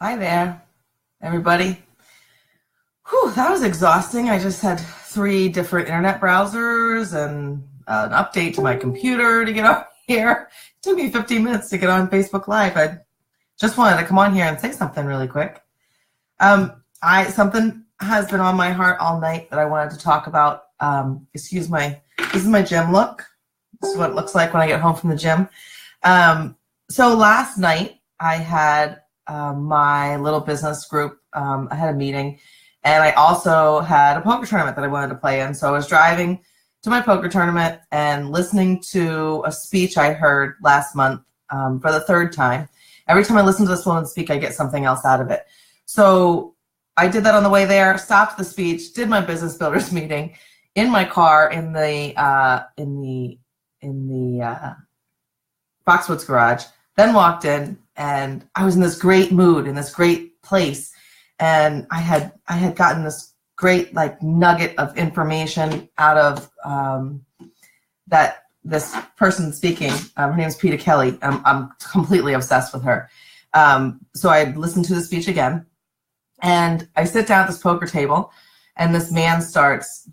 Hi there, everybody. Whew, that was exhausting. I just had 3 different internet browsers and an update to my computer to get on here. It took me 15 minutes to get on Facebook Live. I just wanted to come on here and say something really quick. Something has been on my heart all night that I wanted to talk about. This is my gym look. This is what it looks like when I get home from the gym. So last night I had my little business group. I had a meeting, and I also had a poker tournament that I wanted to play in. So I was driving to my poker tournament and listening to a speech I heard last month for the 3rd time. Every time I listen to this woman speak, I get something else out of it. So I did that on the way there, stopped the speech, did my business builders meeting in my car in the Foxwoods garage, then walked in, and I was in this great mood, in this great place. And I had gotten this great nugget of information out of this person speaking. Her name is Peter Kelly. I'm completely obsessed with her. So I listened to the speech again, and I sit down at this poker table, and this man starts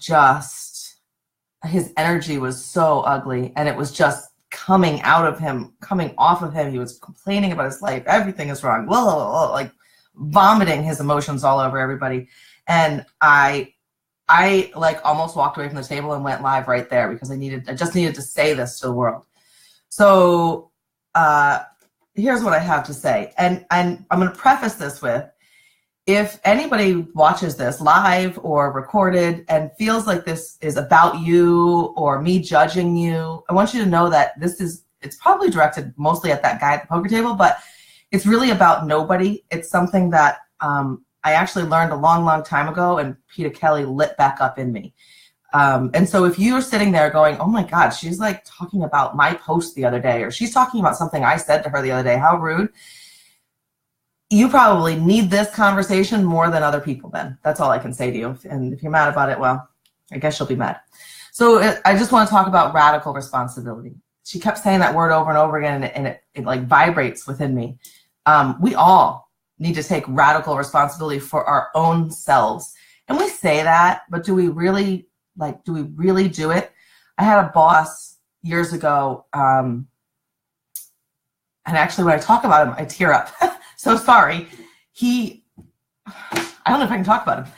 his energy was so ugly, and it was just coming off of him. He was complaining about his life. Everything is wrong. Like vomiting his emotions all over everybody. And I almost walked away from the table and went live right there because I just needed to say this to the world. So here's what I have to say. And I'm going to preface this with, if anybody watches this live or recorded and feels like this is about you or me judging you, I want you to know that it's probably directed mostly at that guy at the poker table, but it's really about nobody. It's something that I actually learned a long, long time ago, and Peter Kelly lit back up in me. And so if you're sitting there going, oh my God, she's like talking about my post the other day, or she's talking about something I said to her the other day, how rude. You probably need this conversation more than other people then. That's all I can say to you. And if you're mad about it, well, I guess you'll be mad. So I just want to talk about radical responsibility. She kept saying that word over and over again, and it like vibrates within me. We all need to take radical responsibility for our own selves. And we say that, but do we really do it? I had a boss years ago, and actually when I talk about him, I tear up. So sorry. I don't know if I can talk about him.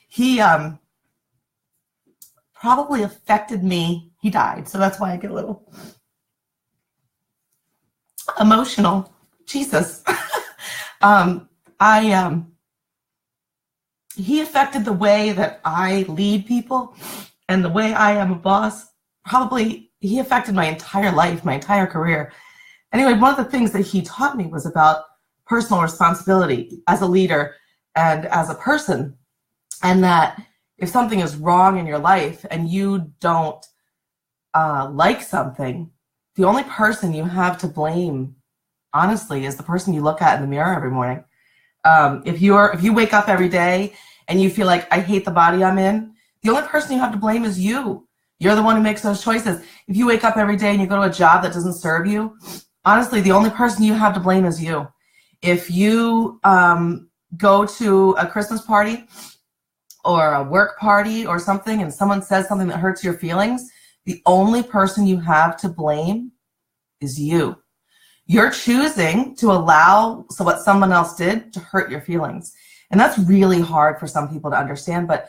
He probably affected me. He died, so that's why I get a little emotional. Jesus. He affected the way that I lead people and the way I am a boss. Probably he affected my entire life, my entire career. Anyway, one of the things that he taught me was about personal responsibility as a leader and as a person, and that if something is wrong in your life and you don't like something, the only person you have to blame, honestly, is the person you look at in the mirror every morning. If you wake up every day and you feel like, I hate the body I'm in, the only person you have to blame is you. You're the one who makes those choices. If you wake up every day and you go to a job that doesn't serve you, honestly, the only person you have to blame is you. If you go to a Christmas party or a work party or something and someone says something that hurts your feelings, the only person you have to blame is you. You're choosing to allow what someone else did to hurt your feelings. And that's really hard for some people to understand, but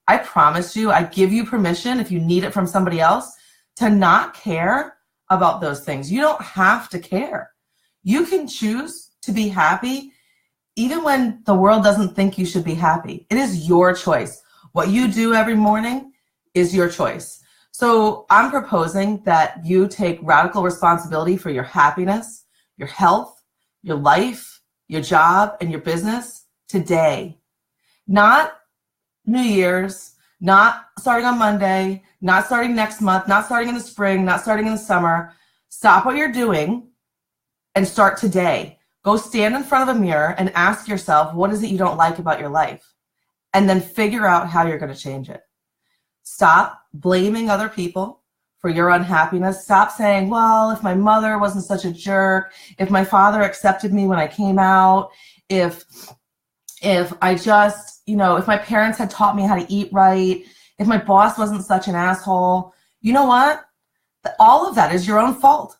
I promise you, I give you permission, if you need it from somebody else, to not care about those things. You don't have to care. You can choose to be happy even when the world doesn't think you should be happy. It is your choice. What you do every morning is your choice. So I'm proposing that you take radical responsibility for your happiness, your health, your life, your job, and your business today. Not New Year's, not starting on Monday, not starting next month, not starting in the spring, not starting in the summer. Stop what you're doing and start today. Go stand in front of a mirror and ask yourself, what is it you don't like about your life? And then figure out how you're going to change it. Stop blaming other people for your unhappiness. Stop saying, well, if my mother wasn't such a jerk, if my father accepted me when I came out, if I just, if my parents had taught me how to eat right, if my boss wasn't such an asshole, you know what? All of that is your own fault.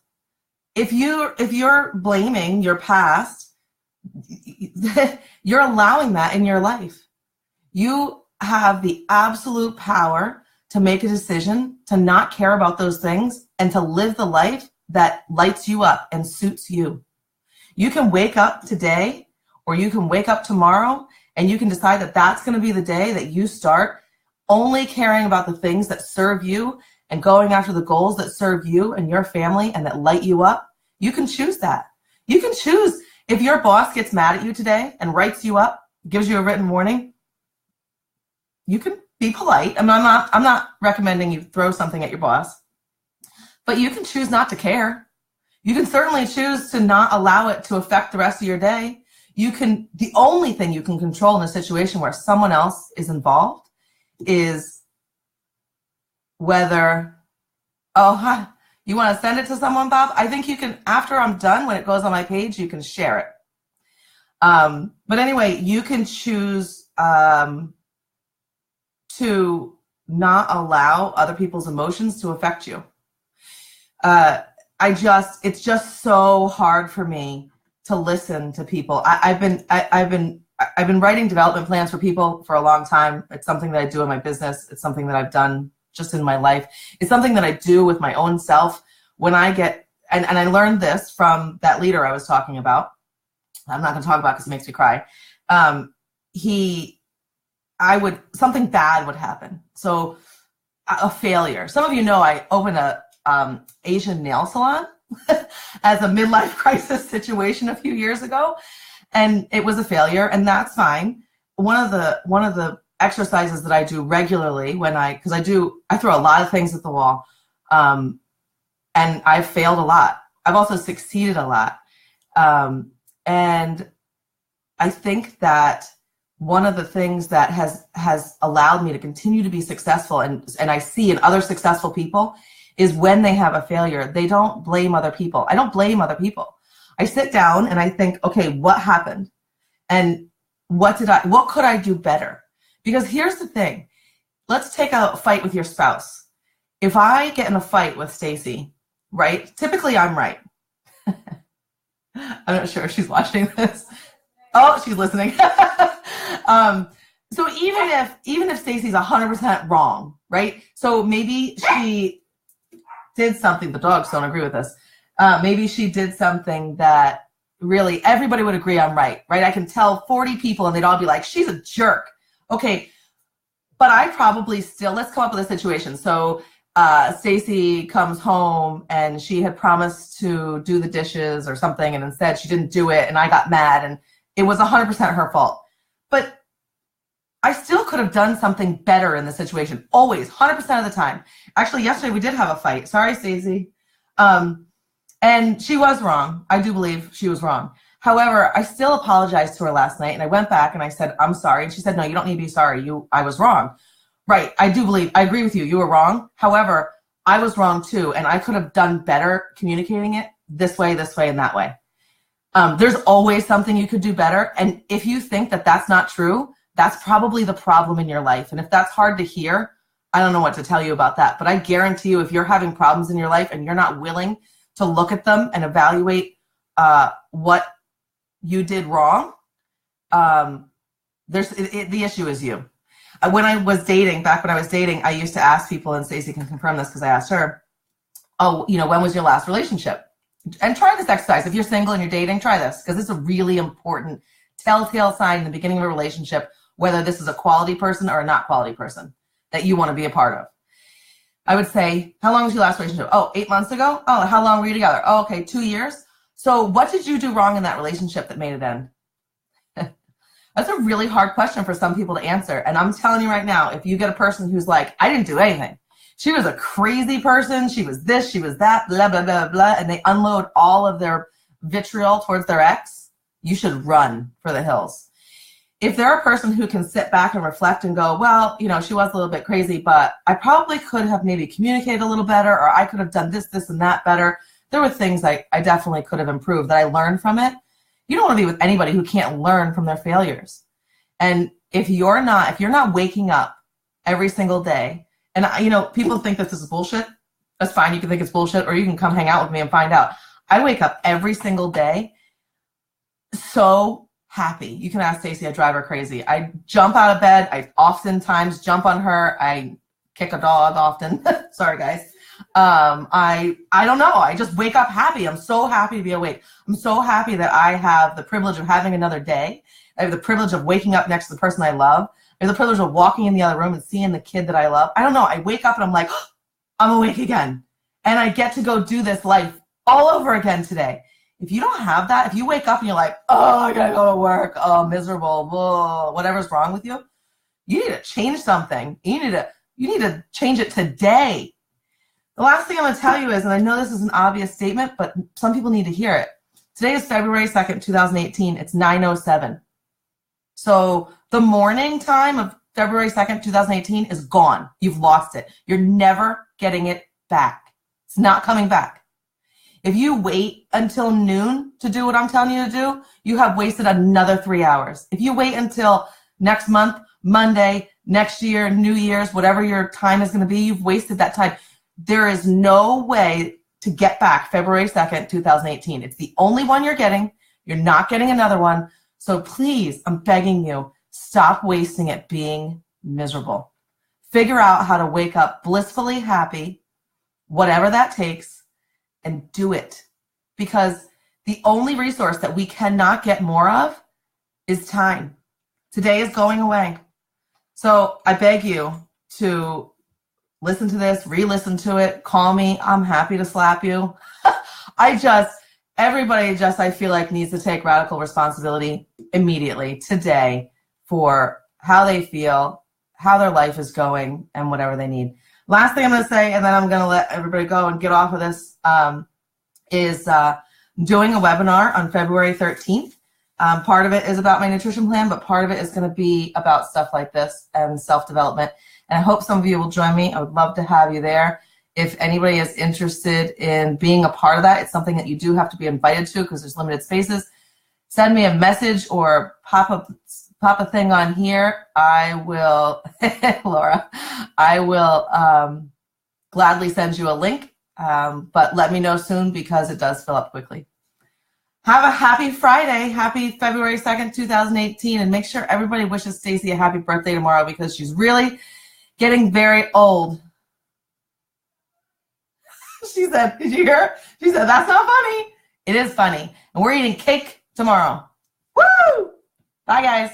If you're blaming your past, you're allowing that in your life. You have the absolute power to make a decision to not care about those things and to live the life that lights you up and suits you. You can wake up today, or you can wake up tomorrow, and you can decide that that's going to be the day that you start only caring about the things that serve you and going after the goals that serve you and your family and that light you up. You can choose that. You can choose if your boss gets mad at you today and writes you up, gives you a written warning. You can be polite. I'm not recommending you throw something at your boss, but you can choose not to care. You can certainly choose to not allow it to affect the rest of your day. The only thing you can control in a situation where someone else is involved is whether, you want to send it to someone, Bob? I think you can, after I'm done, when it goes on my page, you can share it. But anyway, you can choose to not allow other people's emotions to affect you. It's just so hard for me to listen to people. I've been writing development plans for people for a long time. It's something that I do in my business. It's something that I've done just in my life. It's something that I do with my own self when I get, and I learned this from that leader I was talking about. I'm not going to talk about because it makes me cry. Something bad would happen. So a failure. Some of you know I opened a Asian nail salon as a midlife crisis situation a few years ago, and it was a failure, and that's fine. One of the exercises that I do regularly because I throw a lot of things at the wall, and I've failed a lot. I've also succeeded a lot, and I think that one of the things that has allowed me to continue to be successful, and I see in other successful people, is when they have a failure, they don't blame other people. I don't blame other people. I sit down and I think, okay, what happened? And what could I do better? Because here's the thing. Let's take a fight with your spouse. If I get in a fight with Stacy, right? Typically I'm right. I'm not sure if she's watching this. Oh, she's listening. So even if Stacy's 100% wrong, right? So maybe she did something, the dogs don't agree with this. Maybe she did something that really everybody would agree I'm right? I can tell 40 people and they'd all be like, she's a jerk. Okay, but I probably still, let's come up with a situation. So Stacy comes home and she had promised to do the dishes or something, and instead she didn't do it, and I got mad, and it was 100% her fault. But I still could have done something better in the situation, always, 100% of the time. Actually, yesterday we did have a fight. Sorry, Stacey. And she was wrong. I do believe she was wrong. However, I still apologized to her last night, and I went back and I said, I'm sorry. And she said, no, you don't need to be sorry. I was wrong. Right, I agree with you. You were wrong. However, I was wrong too, and I could have done better communicating it this way, and that way. There's always something you could do better, and if you think that that's not true, that's probably the problem in your life. And if that's hard to hear, I don't know what to tell you about that. But I guarantee you, if you're having problems in your life and you're not willing to look at them and evaluate what you did wrong, the issue is you. Back when I was dating, I used to ask people, and Stacey can confirm this because I asked her, when was your last relationship? And try this exercise. If you're single and you're dating, try this, because it's a really important telltale sign in the beginning of a relationship, whether this is a quality person or a not quality person that you want to be a part of. I would say, how long was your last relationship? Oh, 8 months ago? Oh, how long were you together? Oh, okay, 2 years. So what did you do wrong in that relationship that made it end? That's a really hard question for some people to answer. And I'm telling you right now, if you get a person who's like, I didn't do anything. She was a crazy person. She was this, she was that, blah, blah, blah, blah. And they unload all of their vitriol towards their ex. You should run for the hills. if they're a person who can sit back and reflect and go, well, you know, she was a little bit crazy, but I probably could have maybe communicated a little better, or I could have done this, this, and that better. There were things I definitely could have improved that I learned from it. You don't want to be with anybody who can't learn from their failures. And if you're not waking up every single day, and you know, people think that this is bullshit. That's fine. You can think it's bullshit, or you can come hang out with me and find out. I wake up every single day so happy. You can ask Stacey, I drive her crazy. I jump out of bed. I oftentimes jump on her. I kick a dog often. Sorry, guys. I don't know. I just wake up happy. I'm so happy to be awake. I'm so happy that I have the privilege of having another day. I have the privilege of waking up next to the person I love. I have the privilege of walking in the other room and seeing the kid that I love. I don't know. I wake up and I'm like, oh, I'm awake again. And I get to go do this life all over again today. If you don't have that, if you wake up and you're like, oh, I gotta go to work, oh, miserable, whoa, whatever's wrong with you, you need to change something. You need to change it today. The last thing I'm going to tell you is, and I know this is an obvious statement, but some people need to hear it. Today is February 2nd, 2018. It's 9:07. So the morning time of February 2nd, 2018 is gone. You've lost it. You're never getting it back. It's not coming back. If you wait until noon to do what I'm telling you to do, you have wasted another 3 hours. If you wait until next month, Monday, next year, New Year's, whatever your time is going to be, you've wasted that time. There is no way to get back February 2nd, 2018. It's the only one you're getting. You're not getting another one. So please, I'm begging you, stop wasting it being miserable. Figure out how to wake up blissfully happy, whatever that takes, and do it. Because the only resource that we cannot get more of is time. Today is going away. So I beg you to listen to this, re-listen to it, call me. I'm happy to slap you. Everybody I feel like needs to take radical responsibility immediately today for how they feel, how their life is going, and whatever they need. Last thing I'm going to say, and then I'm going to let everybody go and get off of this, is doing a webinar on February 13th. Part of it is about my nutrition plan, but part of it is going to be about stuff like this and self-development. And I hope some of you will join me. I would love to have you there. If anybody is interested in being a part of that, it's something that you do have to be invited to because there's limited spaces. Send me a message or pop a thing on here. I will, Laura, I will gladly send you a link, but let me know soon because it does fill up quickly. Have a happy Friday. Happy February 2nd, 2018. And make sure everybody wishes Stacey a happy birthday tomorrow because she's really getting very old. She said, did you hear? She said, that's not funny. It is funny. And we're eating cake tomorrow. Woo! Bye, guys.